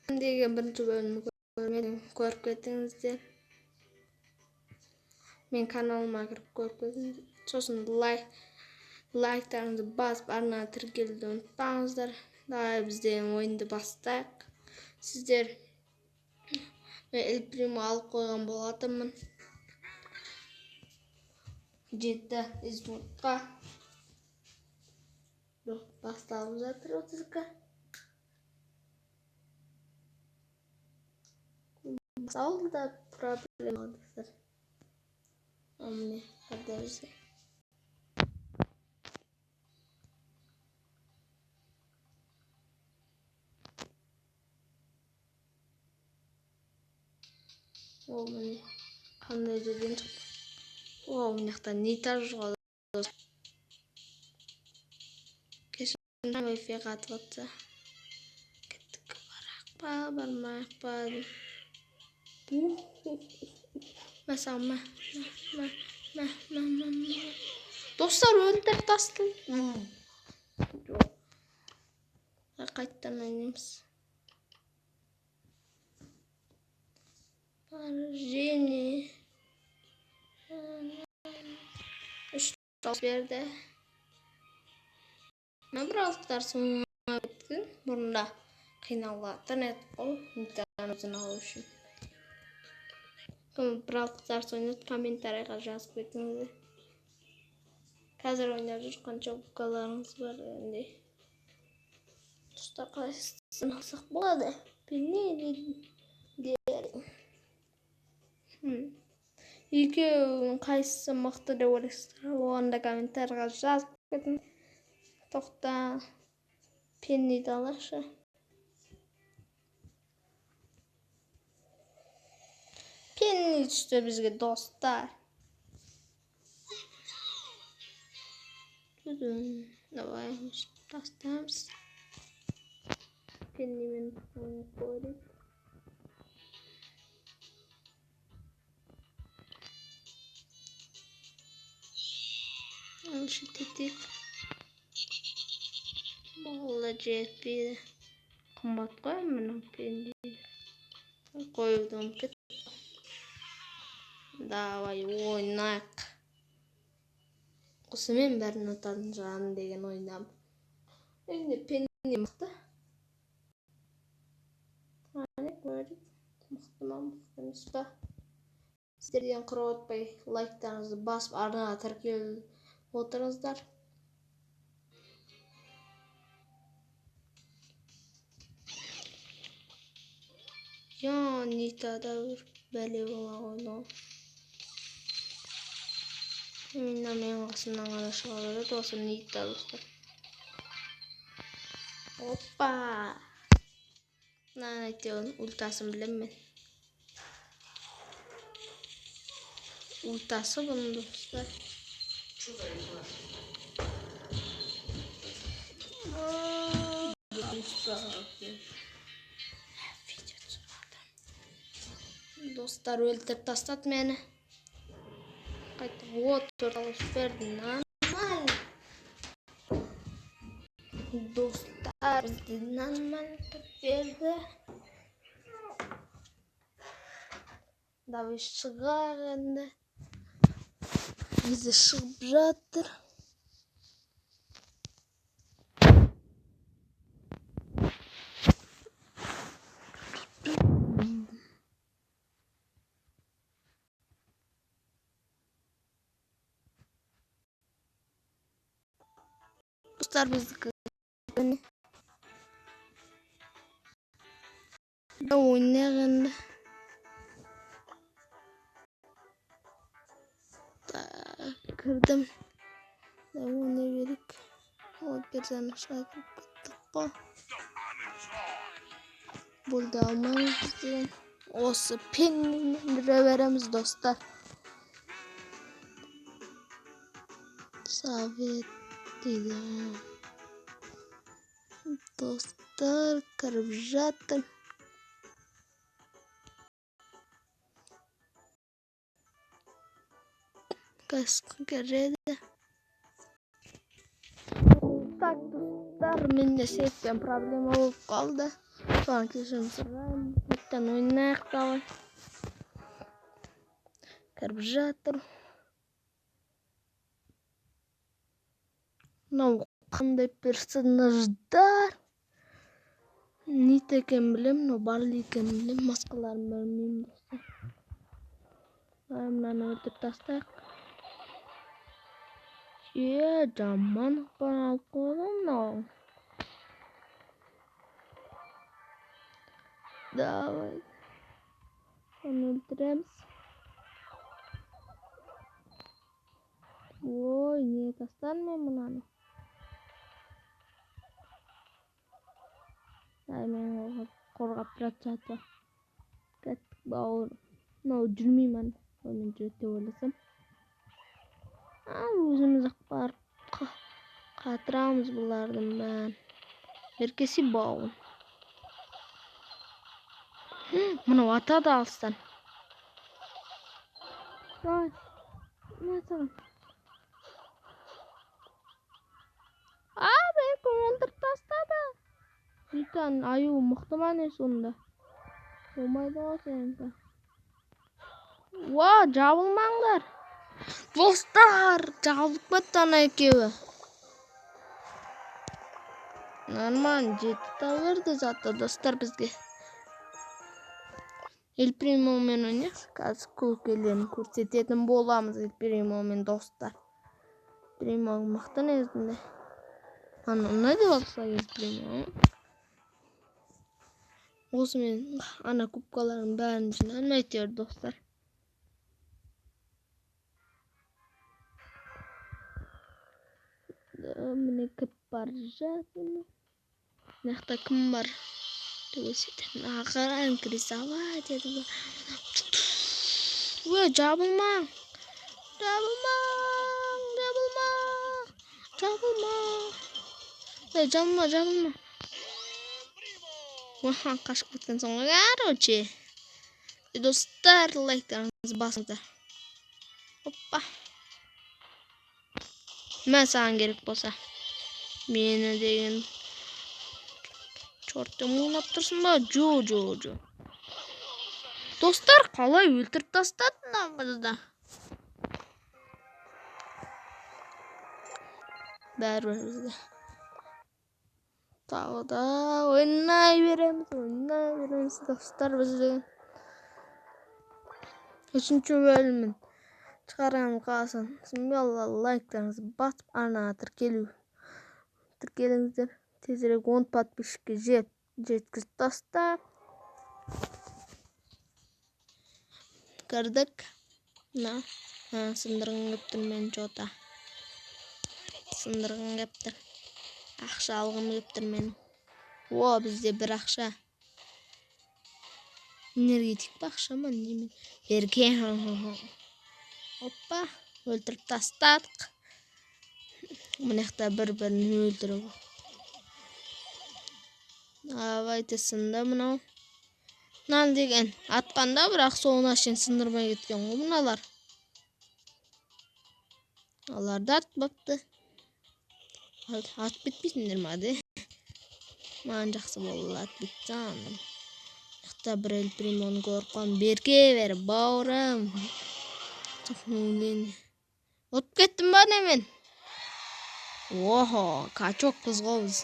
Degan birinchi bölümü ko'rib ketdingizlar. Men kanalıma kirib ko'rib ketdingiz. So'shin like'larınızı basıp arnaga tirkelishni unutmangizlar. Daha bizden oyundu bastak. Sizler men El Primo alıp koygan bolatymın. Jetta izmutqa. Bastalım zaten 30'ga. Bastalım da problem oldu. Amne kadarsa. O mene qanday жерден chiqdi? O bu yoqda nitar yig'adi. Kesin wifi qatibdi. Ketdik baraqpa barmaqpa. Mesela dostlar öldürüp bastım. Qaytadan oynayamiz. Jeni. Üç berdi. Ben biraz dersim bitkin. Bunda qiynalyapti net qol. İnternetin alışım. Biraz ders oynayıp kommentariyaga yazıp ketіңіздер. Қазір ойнап жүрген çabukkalarınız var endi. Dostlar qaysini alsak bo'ladi? Bilmaydi derim. Ikkovini qaysisi mıqtı deb o'ylaysizlar? Onda kommentariyaga yazib keting. To'xta. Penny dalaşı. Penny işte bizge dostlar. Давай поставимся. Penny'min koyduk. Şu tetik. Vallahi ceppi. Kımbat koyayım Penny. Koydum ki. Давай ойнайық. Осымен бәрін отатын жағын деген ойнам. Енді Penny мықты. Көрдік. Мықты ма, мықты емес па? Сіздерден құрып отпай лайктарыңызды басып арнаға тіркеліп отырыңыздар. Я Нитада бір бәле бола қойды. Мен қасымнан ғана шыға береді, осы Нита достар. Оппа! Мынаны әйтеуін ультасын білем мен. Ультасы бұның достар. Dostlar öldürüp tastad meni. Qaytib o'tirib berdi. Normal. Dostlar bizden normal berdi. Daviş çıkar endi. Bizi шығып жатыр. Dostlar bizdeki da oynayalım. Kırdım. Devam edelim. O birden aşağı gittik. Burada almamız olsa Penny'ni veremiz dostlar. Sabit değil. Dostlar kırıp жатыр. Kaskı kerede. Так, достар, менде сетпен проблема болып қалды. Соған кешірім сұраймын. Ертең ойнайық давай. Кіріп жатыр. Мынау қандай персонаждар? Нит екен білем, мынау Барли екен білем, масқаларын білмеймін достар. Мынаны өлтіріп тастайық. Жаман ақпан алып қойдым мынау. Давай. Оны өлтіреміз. Ой, не тастан мен мынаны. Ай, мен қорғап жатыр. Кеттік бауыр. Мынау жүрмеймін. Оны жүректе ойласам. Өзіміз ақпарып қатырамыз бұлардың бәрін. Беркесі бауын. Мынау атады алыстан. Ой, не саған? Бәлкім өлтіріп тастады. Үлкен аю мықты ма не сонда? Болмайды ғой сенімді. Жабылмаңдар. Достар, жабылып кетті ана екеуі. Нормально, жетті берді заты достар бізге. Эль Примомен ойнайық. Қазір көкелерін көрсететін боламыз Эль Примомен достар. Примо мықты негізінде. Не деп алса Эль Примо? Осы мен ана кубкалардың бәрін жинаймын әйтеуір достар. Міне кіп бар жатыр. Мынақта кім бар? Қарайын крисовать деді. Жабылмаң. Жабылма. Қашып кеткен соң, короче. Достар, лайктарыңызды басыңыздар. Оппа. Мен саған керек болса. Мені деген чортты мұңлап тұрсын ба? Жо. Достар, қалай өлтіріп тастады намызды? Бәрі бізді. Тағы да ойнай береміз достар бізді. Үшінші бөлімін шығарған қаласын. Смело лайктарыңызды басып, арнаға тіркеліңіздер. Тезірек 10 подписчикке жеткізіп тастап. Кірдік. Сындырғын кептір мен жота. Сындырғын кептір. Ақша алғым кептір мен. Бізде бір ақша. Энергетик па ақша ма немен? Берген. Оппа. Өлтіріп тастадық. Мұнақта бір-бірін өлтіріп. Давайте сында мынау. Мынаны деген атқанда бірақ соңына шейін сындырмай кеткен ғой мыналар. Аларды атпапты. Атып кетпейсіңдер ма де? Маған жақсы болды атып кетсем. Мықты бір Эль Примоны көріп қалдым. Берке бер бауырым. Отып кеттім ба немен? Качок қызғауыз.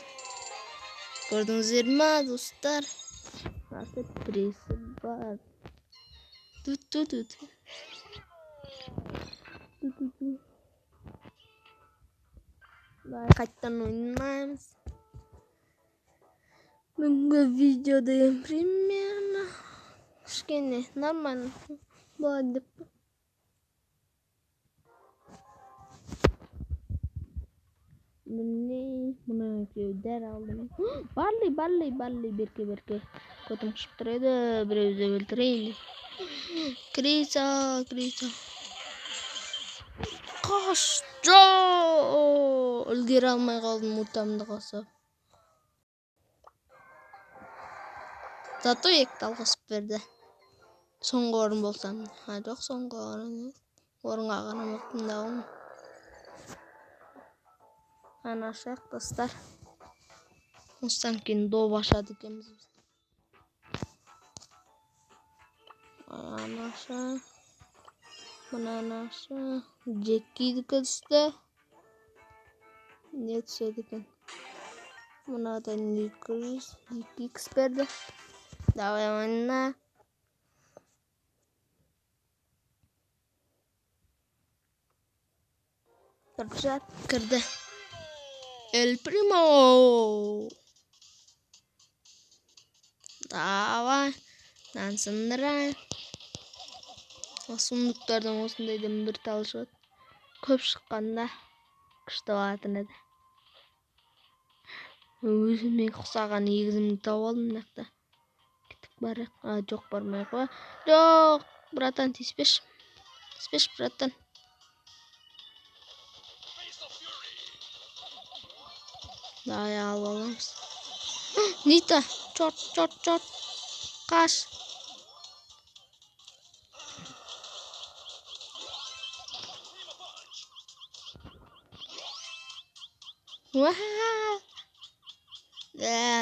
Көрдіңіздер ма, достар? Насып пресі бар. Тут. Қайттан ойнаймыз. Бүгінгі видеода примерно кішкене нормально болады деп. Мұны екеудер алдым. Барли, берке. Көтім қышып тұр еді, біреуді өлтірейін. Криса. Қаш, жо! Үлгер алмай қалдым ұтамды қасап. Зато екті алғысып берді. Соңғы орын болсам. Жоқ, соңғы орын. Орынға қарамақтым дауым. Anaşaq dostlar. Осыдан кейін доп ашады екенбіз біз. Анаша. Мына анаша. Жеккидікі түсті. Не түседі екен? Мынадан 200, 2x берді. Давай ойна. Кіржат, кірді. El Primo. Давай. Нансындырайын. Сұмдықтардан осындайдан бір талшыды. Көп шыққанда күшті болатын еді. Өзіме ұқсаған егізімді тауып алдым мынақта. Кетіп барайық. Жоқ, бармай қой. Жоқ, братан, тиіспеш. Тиіспеш, братан. Давай алып аламыз. Нита, чорт. Қаш.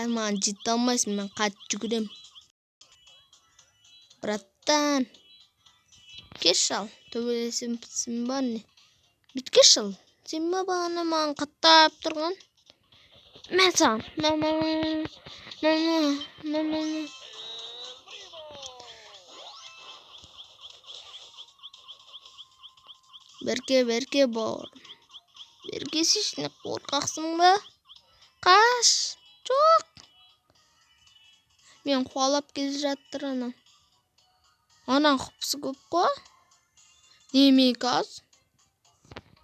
Маған жете алмайсың, мен қатты жүгірем. Браттан. Кеш ал, төбелесем бітсін ба не? Біткеш ал. Сен ба бағана маған қаттап тұрған? Мен саған. Берке бауыр. Берке сен қорқақсың ба? Қаш. Жоқ. Мен қуалап келе жаттыр анам. Анан құпсы көп қой. Демек аз.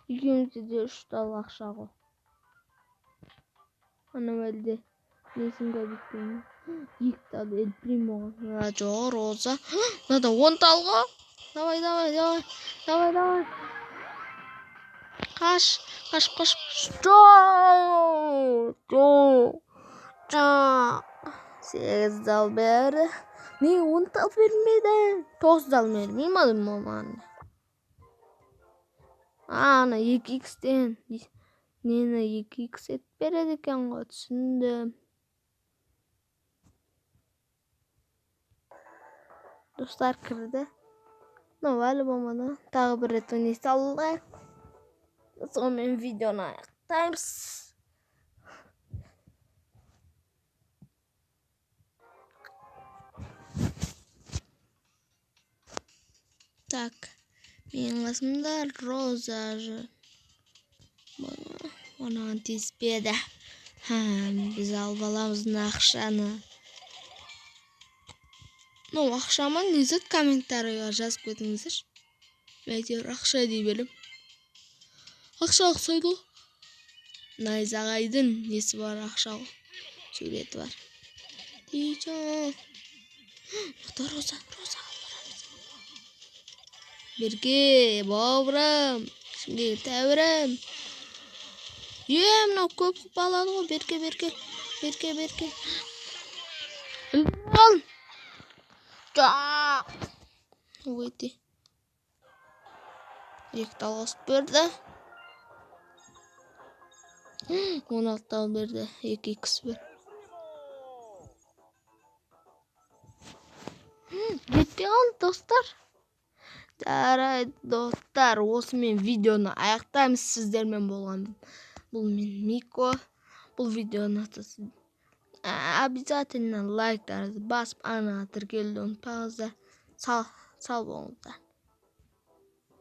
Екеумізде де 3 тал ақша ғой. Анам әлде несін көбіттің. 2 тал El Primo. Жоқ, Роза. Надо 10 тал ғой. Давай. Қаш. Жоқ. 8 тал берді. Не 10 тал бермеді? 9 тал бермей мадым маман. Ана 2x'тен. Нені 2x ет береді екен ғой, түсіндім. Достар кірді. Әлі болмады. Тағы бір рет ойнай салайық. Сонымен видеоны аяқтаймыз. Так, менің қасымда Роза жүр. Онаған тиіспеді. Біз алып аламыз ақшаны. Ақшама незет комментарийға жазып кетіңіздер. Әйтеуір ақша дей берем. Ақша ұқсайды ғой. Найзағайдың несі бар ақша ғой. Суреті бар. Дейжан. Роза. Берке, бауырым. Şimdi тәуірім. Мынау көп балады ғой. Берке. Ал. Жоқ. Өйте. 2 тал қосып берді. 16 тал берді. 2x бер. Жетпей қалды достар. Жарайды достар, осымен видеоны аяқтаймыз. Сіздермен болған бұл мен Мико. Бұл видеоны обязательно лайктарыңызды басып, ана тіркелуді ұмытпаңыздар. Сау болыңыздар.